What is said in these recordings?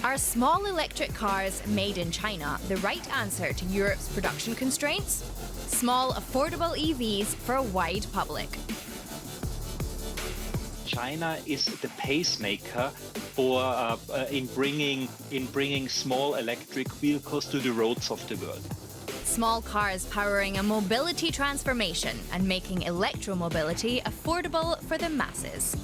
Are small electric cars made in China the right answer to Europe's production constraints? Small, affordable EVs for a wide public. China is the pacemaker for in bringing small electric vehicles to the roads of the world. Small cars powering a mobility transformation and making electromobility affordable for the masses.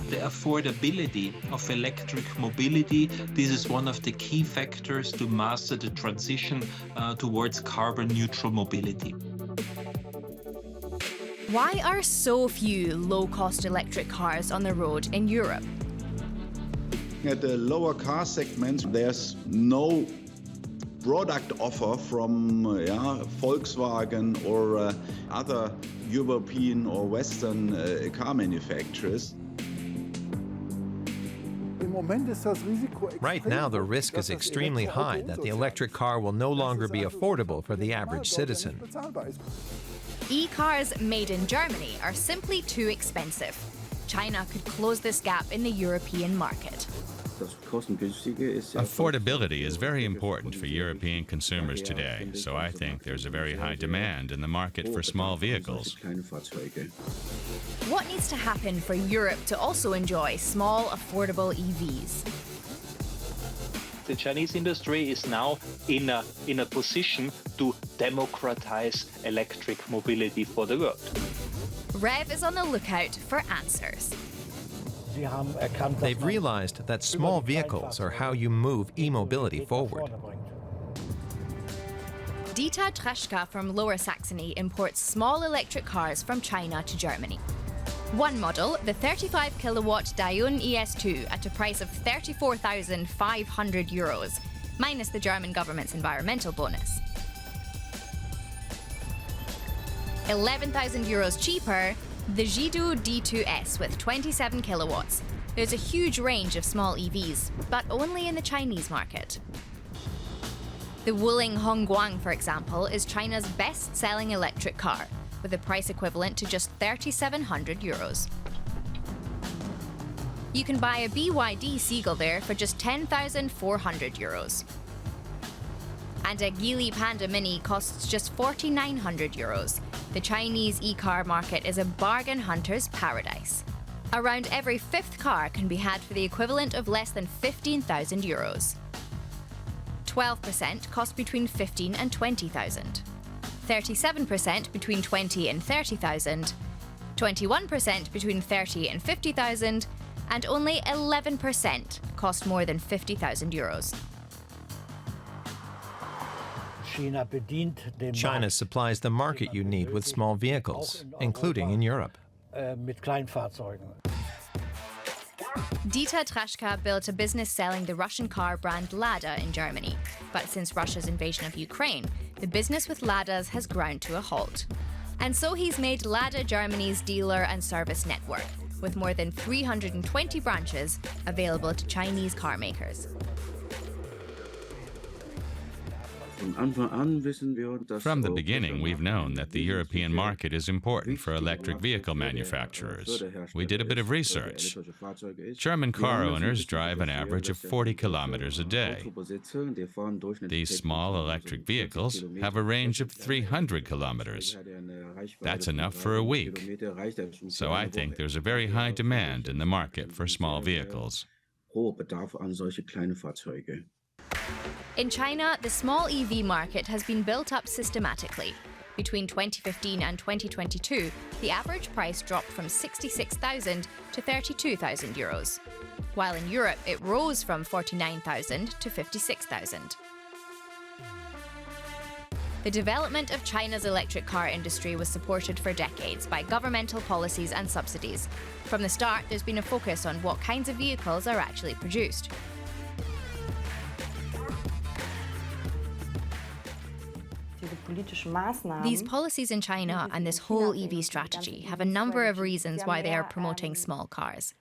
The affordability of electric mobility, this is one of the key factors to master the transition towards carbon-neutral mobility. Why are so few low-cost electric cars on the road in Europe? At the lower car segments, there's no product offer from Volkswagen or other European or Western car manufacturers. Right now, the risk is extremely high that the electric car will no longer be affordable for the average citizen. E-cars made in Germany are simply too expensive. China could close this gap in the European market. Affordability is very important for European consumers today, so I think there's a very high demand in the market for small vehicles. What needs to happen for Europe to also enjoy small, affordable EVs? The Chinese industry is now in a position to democratize electric mobility for the world. REV is on the lookout for answers. They've realized that small vehicles are how you move e-mobility forward. Dw from Lower Saxony imports small electric cars from China to Germany. One model, the 35-kilowatt Dayun ES2, at a price of €34,500, minus the German government's environmental bonus. €11,000 cheaper, the Jidu D2S with 27 kilowatts. There's a huge range of small EVs, but only in the Chinese market. The Wuling Hongguang, for example, is China's best-selling electric car, with a price equivalent to just €3,700. You can buy a BYD Seagull there for just €10,400. And a Geely Panda Mini costs just €4,900. The Chinese e-car market is a bargain hunter's paradise. Around every fifth car can be had for the equivalent of less than €15,000. 12% cost between 15 and 20,000. 37% between 20 and 30,000. 21% between 30 and 50,000. And only 11% cost more than €50,000. China supplies the market you need with small vehicles, including in Europe. Dw built a business selling the Russian car brand Lada in Germany. But since Russia's invasion of Ukraine, the business with Ladas has ground to a halt. And so he's made Lada Germany's dealer and service network, with more than 320 branches available to Chinese car makers. From the beginning, we've known that the European market is important for electric vehicle manufacturers. We did a bit of research. German car owners drive an average of 40 kilometers a day. These small electric vehicles have a range of 300 kilometers. That's enough for a week. So I think there's a very high demand in the market for small vehicles. In China, the small EV market has been built up systematically. Between 2015 and 2022, the average price dropped from €66,000 to €32,000, while in Europe it rose from €49,000 to €56,000. The development of China's electric car industry was supported for decades by governmental policies and subsidies. From the start, there's been a focus on what kinds of vehicles are actually produced. These policies in China and this whole EV strategy have a number of reasons why they are promoting small cars.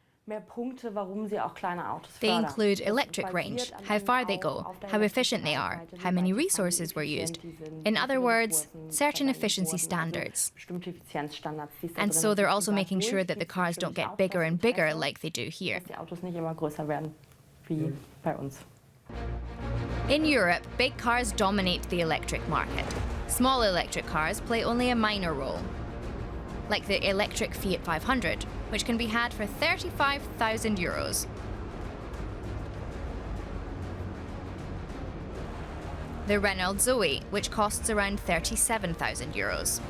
They include electric range, how far they go, how efficient they are, how many resources were used. In other words, certain efficiency standards. And so they're also making sure that the cars don't get bigger and bigger like they do here. In Europe, big cars dominate the electric market. Small electric cars play only a minor role, like the electric Fiat 500, which can be had for €35,000. The Renault Zoe, which costs around €37,000.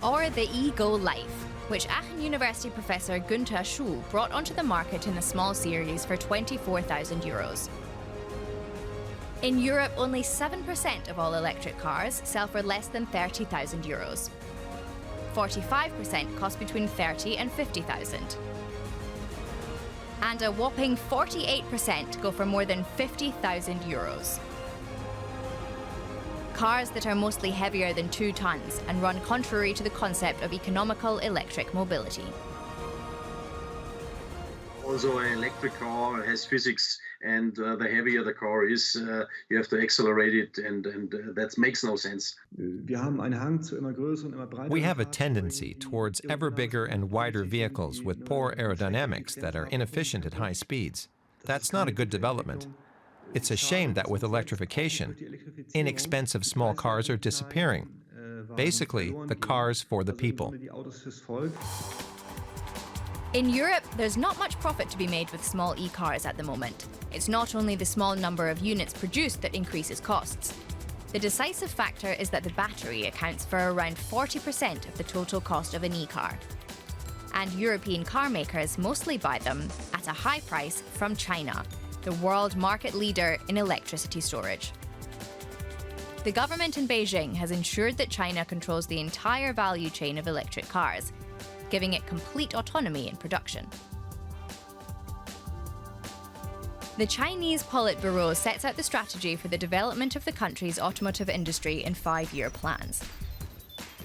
Or the e-Go Life, which Aachen University professor Günther Schuh brought onto the market in a small series for €24,000. In Europe, only 7% of all electric cars sell for less than €30,000. 45% cost between $30,000 and $50,000. And a whopping 48% go for more than €50,000. Cars that are mostly heavier than 2 tons and run contrary to the concept of economical electric mobility. Also, an electric car has physics, and the heavier the car is, you have to accelerate it, and that makes no sense. We have a tendency towards ever bigger and wider vehicles with poor aerodynamics that are inefficient at high speeds. That's not a good development. It's a shame that with electrification, inexpensive small cars are disappearing. Basically, the cars for the people. In Europe, there's not much profit to be made with small e-cars at the moment. It's not only the small number of units produced that increases costs. The decisive factor is that the battery accounts for around 40% of the total cost of an e-car. And European car makers mostly buy them at a high price from China, the world market leader in electricity storage. The government in Beijing has ensured that China controls the entire value chain of electric cars, giving it complete autonomy in production. The Chinese Politburo sets out the strategy for the development of the country's automotive industry in 5-year plans,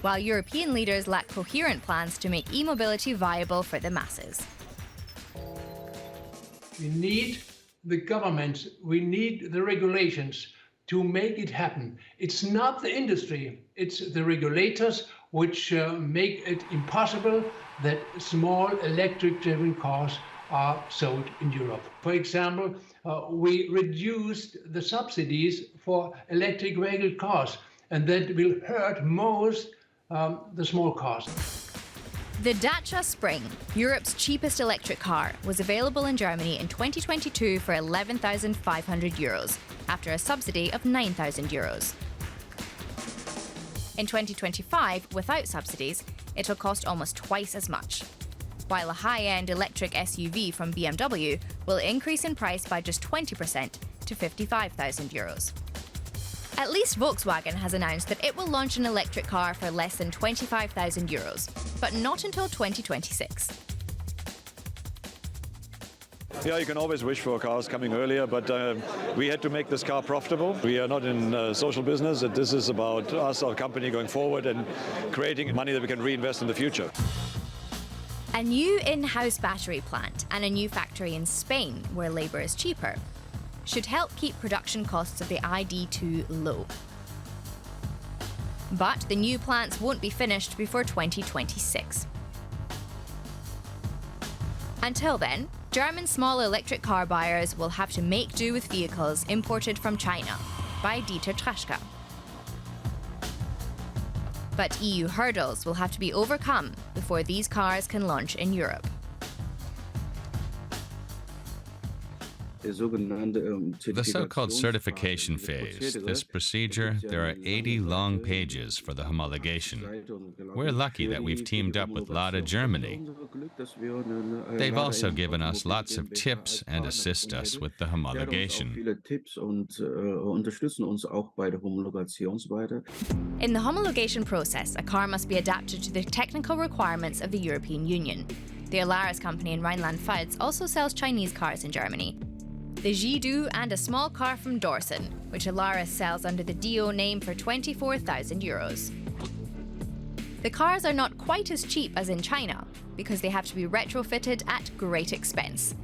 while European leaders lack coherent plans to make e-mobility viable for the masses. We need the government, we need the regulations to make it happen. It's not the industry, it's the regulators which make it impossible that small electric-driven cars are sold in Europe. For example, we reduced the subsidies for electric vehicle cars, and that will hurt most the small cars. The Dacia Spring, Europe's cheapest electric car, was available in Germany in 2022 for €11,500, after a subsidy of €9,000. In 2025, without subsidies, it'll cost almost twice as much, while a high-end electric SUV from BMW will increase in price by just 20% to €55,000. At least Volkswagen has announced that it will launch an electric car for less than €25,000, but not until 2026. Yeah, you can always wish for cars coming earlier, but we had to make this car profitable. We are not in social business. This is about us, our company, going forward and creating money that we can reinvest in the future. A new in-house battery plant and a new factory in Spain, where labour is cheaper, should help keep production costs of the ID.2 low. But the new plants won't be finished before 2026. Until then, German small electric car buyers will have to make do with vehicles imported from China by Dieter Traschka. But EU hurdles will have to be overcome before these cars can launch in Europe. The so-called certification phase, this procedure, there are 80 long pages for the homologation. We're lucky that we've teamed up with Lada Germany. They've also given us lots of tips and assist us with the homologation. In the homologation process, a car must be adapted to the technical requirements of the European Union. The Alaris company in Rhineland-Pfalz also sells Chinese cars in Germany. The Jidu and a small car from Dorsen, which Alaris sells under the Dio name for €24,000. The cars are not quite as cheap as in China, because they have to be retrofitted at great expense.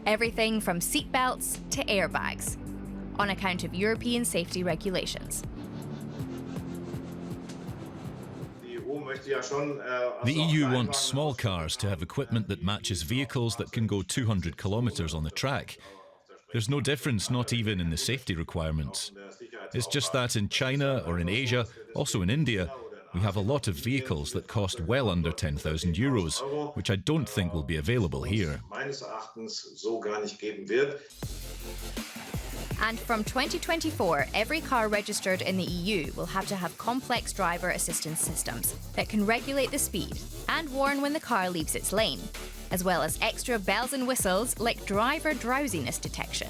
Everything from seatbelts to airbags, on account of European safety regulations. The EU wants small cars to have equipment that matches vehicles that can go 200 kilometers on the track. There's no difference, not even in the safety requirements. It's just that in China or in Asia, also in India, we have a lot of vehicles that cost well under 10,000 euros, which I don't think will be available here. And from 2024, every car registered in the EU will have to have complex driver assistance systems that can regulate the speed and warn when the car leaves its lane, as well as extra bells and whistles like driver drowsiness detection.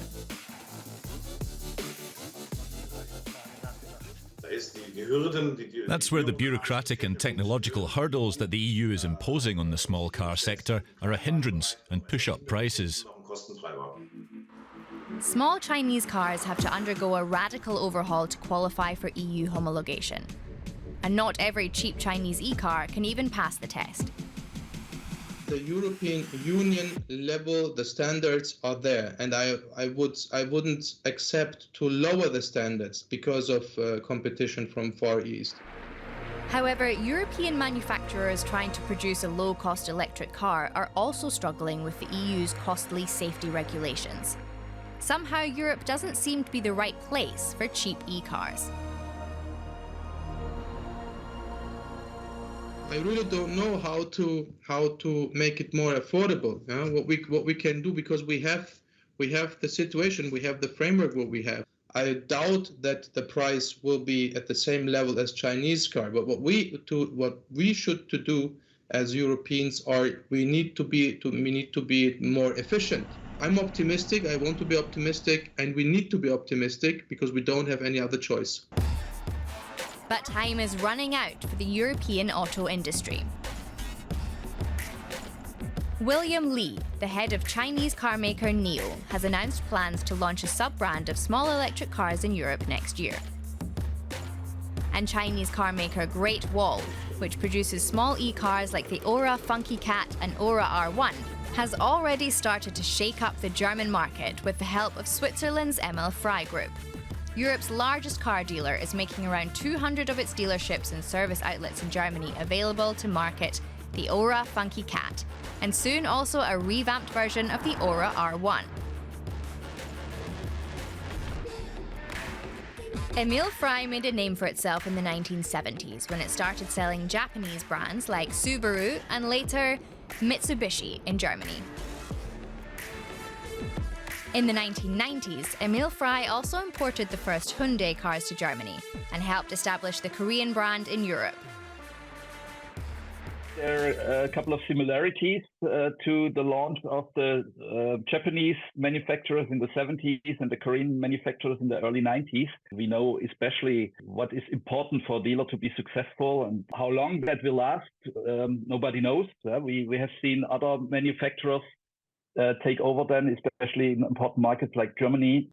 That's where the bureaucratic and technological hurdles that the EU is imposing on the small car sector are a hindrance and push up prices. Small Chinese cars have to undergo a radical overhaul to qualify for EU homologation. And not every cheap Chinese e-car can even pass the test. The European Union level, the standards are there, and I wouldn't accept to lower the standards because of competition from Far East. However, European manufacturers trying to produce a low-cost electric car are also struggling with the EU's costly safety regulations. Somehow, Europe doesn't seem to be the right place for cheap e-cars. I really don't know how to make it more affordable. What we can do, because we have the situation, we have the framework what we have. I doubt that the price will be at the same level as Chinese car. But what we should do as Europeans we need to be more efficient. I'm optimistic. I want to be optimistic, and we need to be optimistic because we don't have any other choice. But time is running out for the European auto industry. William Li, the head of Chinese carmaker NIO, has announced plans to launch a sub-brand of small electric cars in Europe next year. And Chinese carmaker Great Wall, which produces small e-cars like the Ora Funky Cat and Ora R1, has already started to shake up the German market with the help of Switzerland's ML Frey Group. Europe's largest car dealer is making around 200 of its dealerships and service outlets in Germany available to market the Ora Funky Cat, and soon also a revamped version of the Ora R1. Emil Frey made a name for itself in the 1970s when it started selling Japanese brands like Subaru and later Mitsubishi in Germany. In the 1990s, Emil Frey also imported the first Hyundai cars to Germany and helped establish the Korean brand in Europe. There are a couple of similarities to the launch of the Japanese manufacturers in the 70s and the Korean manufacturers in the early 90s. We know especially what is important for a dealer to be successful, and how long that will last, nobody knows. We have seen other manufacturers take over then, especially in important markets like Germany.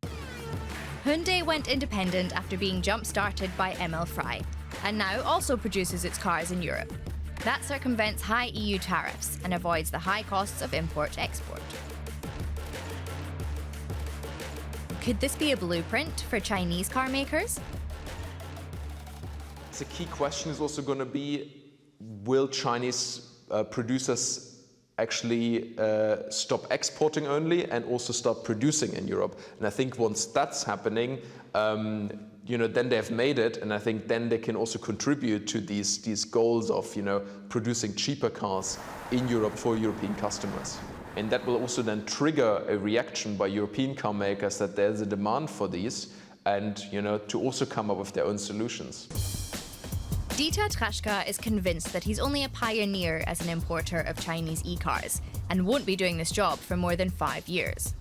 Hyundai went independent after being jump-started by Emil Frey, and now also produces its cars in Europe. That circumvents high EU tariffs and avoids the high costs of import-export. Could this be a blueprint for Chinese car makers? The key question is also going to be, will Chinese producers actually stop exporting only and also start producing in Europe? And I think once that's happening, then they've made it, and I think then they can also contribute to these goals of producing cheaper cars in Europe for European customers. And that will also then trigger a reaction by European car makers that there's a demand for these, and to also come up with their own solutions. Dieter Trashka is convinced that he's only a pioneer as an importer of Chinese e-cars and won't be doing this job for more than 5 years.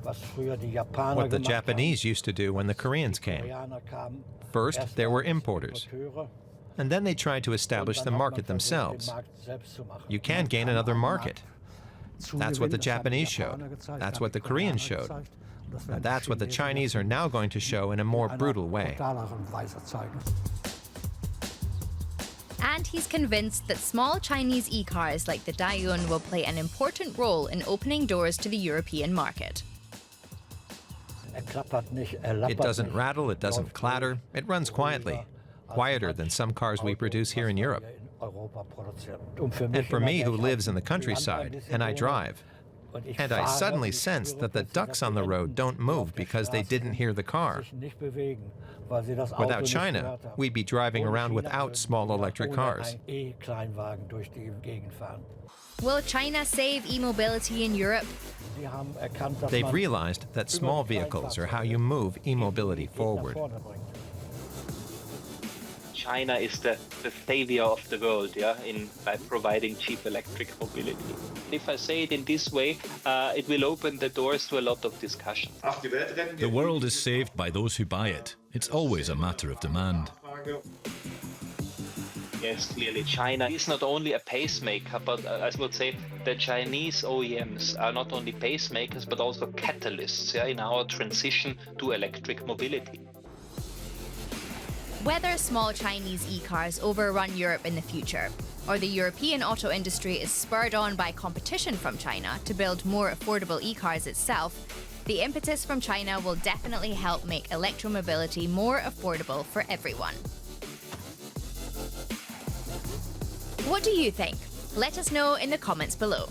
What the Japanese used to do when the Koreans came. First, there were importers, and then they tried to establish the market themselves. You can't gain another market. That's what the Japanese showed. That's what the Koreans showed. And that's what the Chinese are now going to show in a more brutal way. And he's convinced that small Chinese e-cars like the Dayun will play an important role in opening doors to the European market. It doesn't rattle, it doesn't clatter, it runs quietly, quieter than some cars we produce here in Europe. And for me, who lives in the countryside, and I drive, and I suddenly sense that the ducks on the road don't move because they didn't hear the car. Without China, we'd be driving around without small electric cars. Will China save e-mobility in Europe? They've realized that small vehicles are how you move e-mobility forward. China is the savior of the world, by providing cheap electric mobility. If I say it in this way, it will open the doors to a lot of discussion. The world is saved by those who buy it. It's always a matter of demand. Yes, clearly China is not only a pacemaker, but I would say the Chinese OEMs are not only pacemakers, but also catalysts in our transition to electric mobility. Whether small Chinese e-cars overrun Europe in the future, or the European auto industry is spurred on by competition from China to build more affordable e-cars itself, the impetus from China will definitely help make electromobility more affordable for everyone. What do you think? Let us know in the comments below.